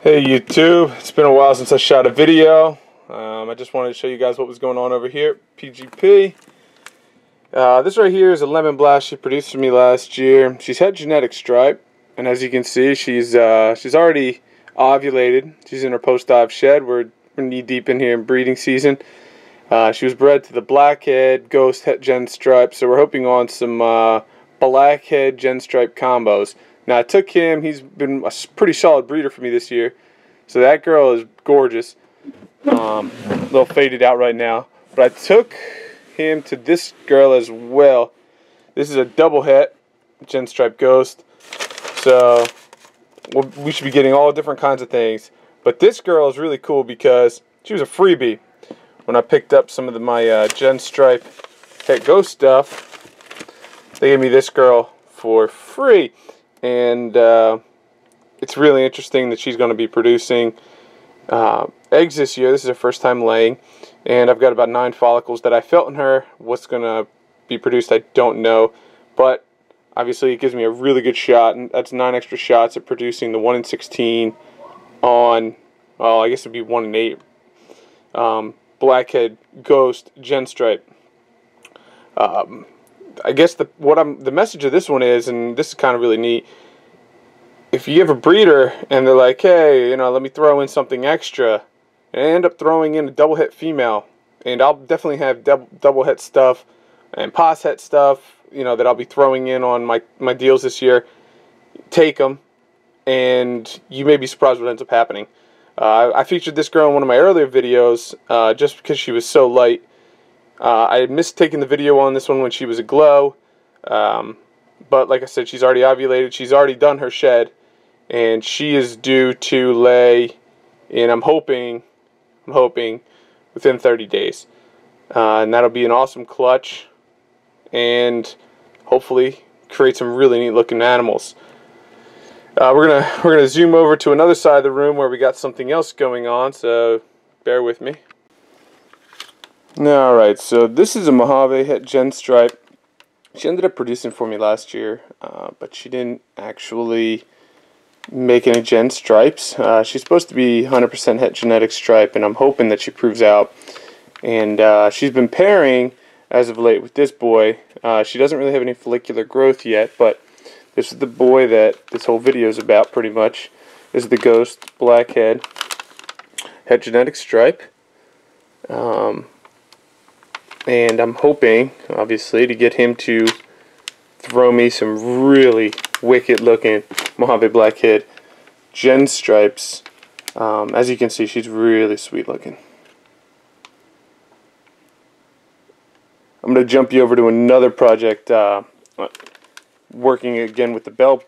Hey YouTube, it's been a while since I shot a video. I just wanted to show you guys what was going on over here at PGP. This right here is a lemon blast she produced for me last year. She's had genetic stripe, and as you can see, she's already ovulated. She's in her post-ov shed. We're knee deep in here in breeding season. She was bred to the Blackhead Ghost Het Gen Stripe, so we're hoping on some Blackhead Gen Stripe combos. Now I took him, he's been a pretty solid breeder for me this year. So that girl is gorgeous. A little faded out right now. But I took him to this girl as well. This is a double het Gen Stripe Ghost. So we should be getting all different kinds of things. But this girl is really cool because she was a freebie. When I picked up some of my Gen Stripe Het Ghost stuff, they gave me this girl for free. And it's really interesting that she's going to be producing eggs this year. This is her first time laying, and I've got about 9 follicles that I felt in her. What's going to be produced, I don't know, but obviously it gives me a really good shot, and that's 9 extra shots at producing the 1 in 16 on, well, I guess it'd be 1 in 8 Blackhead Ghost Gen Stripe. I guess the message of this one is, and this is kind of really neat, if you have a breeder and they're like, hey, let me throw in something extra, and I end up throwing in a double het female, and I'll definitely have double het stuff and pos het stuff, that I'll be throwing in on my deals this year. Take them, and you may be surprised what ends up happening. I featured this girl in one of my earlier videos just because she was so light. I had missed taking the video on this one when she was a glow, but like I said, she's already ovulated, she's already done her shed, and she is due to lay, and I'm hoping within 30 days. And that'll be an awesome clutch, and hopefully create some really neat looking animals. We're gonna zoom over to another side of the room where we got something else going on, so bear with me. Alright, so this is a Mojave Het Gen Stripe. She ended up producing for me last year, but she didn't actually make any Gen Stripes. She's supposed to be 100% Het genetic stripe, and I'm hoping that she proves out. And she's been pairing, as of late, with this boy. She doesn't really have any follicular growth yet, but this is the boy that this whole video is about, pretty much. This is the Ghost Blackhead Het genetic stripe. And I'm hoping, obviously, to get him to throw me some really wicked looking Mojave Blackhead Gen Stripes. As you can see, she's really sweet looking. I'm going to jump you over to another project, working again with the Bell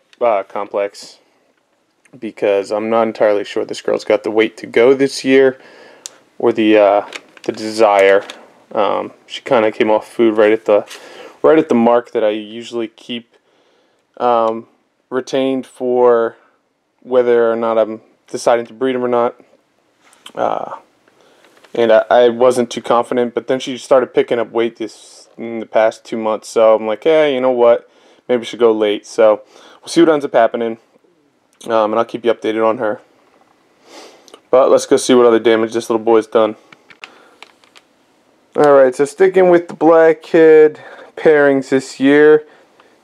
complex, because I'm not entirely sure this girl's got the weight to go this year, or the desire. She kind of came off food right at the mark that I usually keep retained for whether or not I'm deciding to breed them or not. And I wasn't too confident, but then she started picking up weight in the past 2 months, so I'm like, hey, you know what, maybe I should go late. So we'll see what ends up happening, and I'll keep you updated on her. But let's go see what other damage this little boy's done. Alright, so sticking with the Blackhead pairings this year,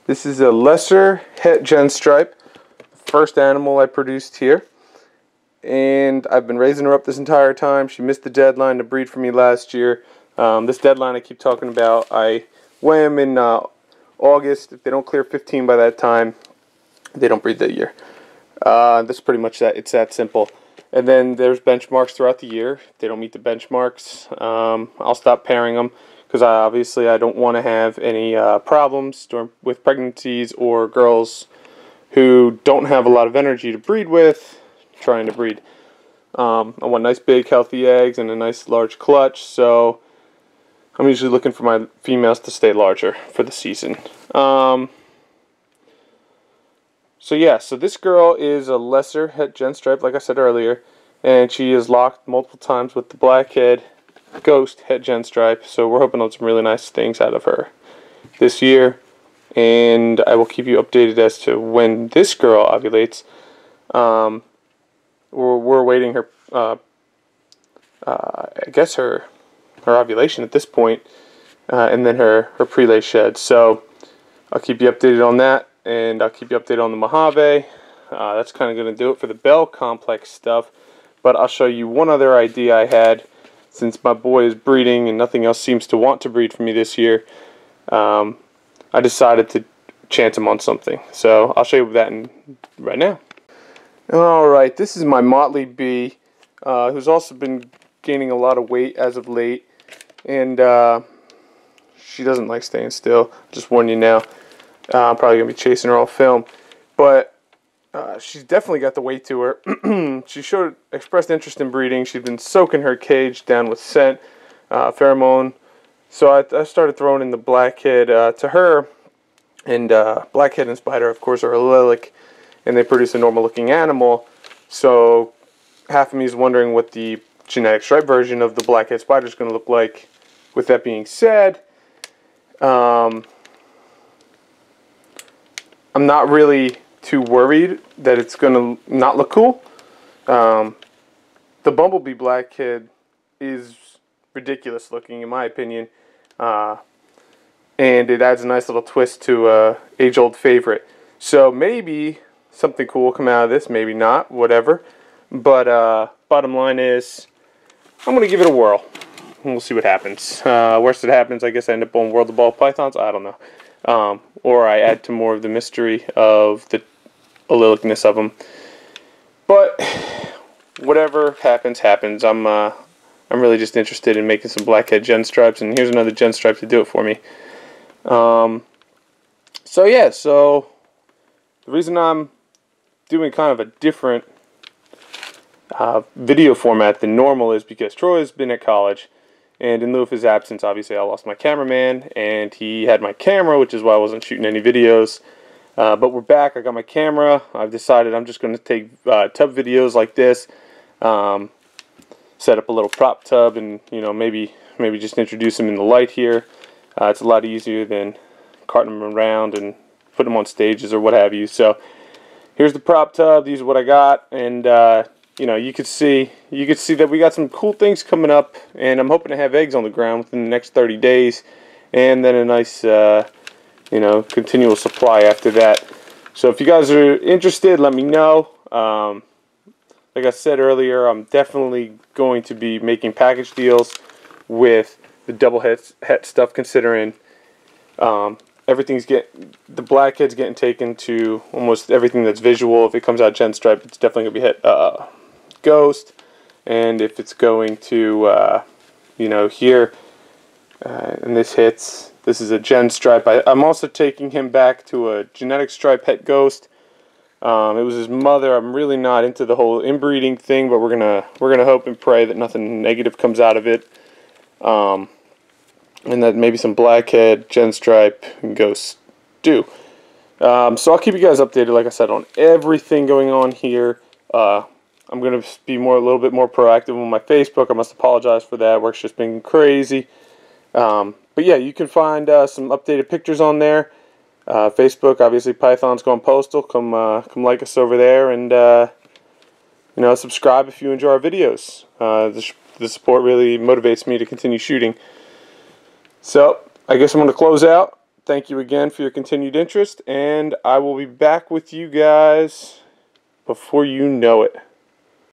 this is a lesser Het Gen Stripe, the first animal I produced here, and I've been raising her up this entire time. She missed the deadline to breed for me last year. This deadline I keep talking about, I weigh them in August. If they don't clear 15 by that time, they don't breed that year. That's pretty much that. It's that simple. And then there's benchmarks throughout the year. If they don't meet the benchmarks, I'll stop pairing them, because obviously I don't want to have any problems with pregnancies or girls who don't have a lot of energy to breed with trying to breed. I want nice big healthy eggs and a nice large clutch, so I'm usually looking for my females to stay larger for the season. So yeah, so this girl is a lesser Het Gen Stripe, like I said earlier, and she is locked multiple times with the Blackhead Ghost Het Gen Stripe, so we're hoping on some really nice things out of her this year, and I will keep you updated as to when this girl ovulates. we're awaiting her, I guess her ovulation at this point, and then her prelay shed. So I'll keep you updated on that, and I'll keep you updated on the Mojave. That's kind of going to do it for the Bell Complex stuff. But I'll show you one other idea I had. Since my boy is breeding and nothing else seems to want to breed for me this year, I decided to chance him on something. So I'll show you that right now. Alright, this is my Motley bee, who's also been gaining a lot of weight as of late. And she doesn't like staying still. Just warn you now. I'm probably going to be chasing her off film. But she's definitely got the weight to her. She expressed interest in breeding. She'd been soaking her cage down with scent, pheromone. So I started throwing in the blackhead to her. And blackhead and spider, of course, are allelic, and they produce a normal-looking animal. So half of me is wondering what the genetic stripe version of the blackhead spider is going to look like. With that being said, I'm not really too worried that it's going to not look cool. The bumblebee blackhead is ridiculous looking in my opinion, and it adds a nice little twist to age-old favorite. So maybe something cool will come out of this, maybe not, whatever. But bottom line is, I'm going to give it a whirl, and we'll see what happens. Worst that happens, I guess I end up on World of Ball Pythons, I don't know. Or I add to more of the mystery of the allilicness of them. But whatever happens, happens. I'm really just interested in making some blackhead gen stripes, and here's another gen stripe to do it for me. So yeah, so the reason I'm doing kind of a different video format than normal is because Troy has been at college, and in lieu of his absence, obviously I lost my cameraman, and he had my camera, which is why I wasn't shooting any videos. But we're back. I got my camera. I've decided I'm just going to take tub videos like this, set up a little prop tub, and maybe just introduce them in the light here. It's a lot easier than carting them around and putting them on stages or what have you. So here's the prop tub. These are what I got, and you could see that we got some cool things coming up, and I'm hoping to have eggs on the ground within the next 30 days, and then a nice continual supply after that. So if you guys are interested, let me know. Like I said earlier, I'm definitely going to be making package deals with the double het stuff, considering the blackhead's getting taken to almost everything that's visual. If it comes out gen stripe, it's definitely going to be het ghost, and if it's going to here and this hits, this is a gen stripe. I'm also taking him back to a genetic stripe het ghost. It was his mother. I'm really not into the whole inbreeding thing, but we're gonna hope and pray that nothing negative comes out of it, and that maybe some blackhead gen stripe and ghosts do. So I'll keep you guys updated, like I said, on everything going on here. I'm gonna be a little bit more proactive on my Facebook. I must apologize for that. Work's just been crazy. But yeah, you can find some updated pictures on there. Facebook, obviously, Python's Gone Postal. Come like us over there, and subscribe if you enjoy our videos. The support really motivates me to continue shooting. So I guess I'm going to close out. Thank you again for your continued interest, and I will be back with you guys before you know it.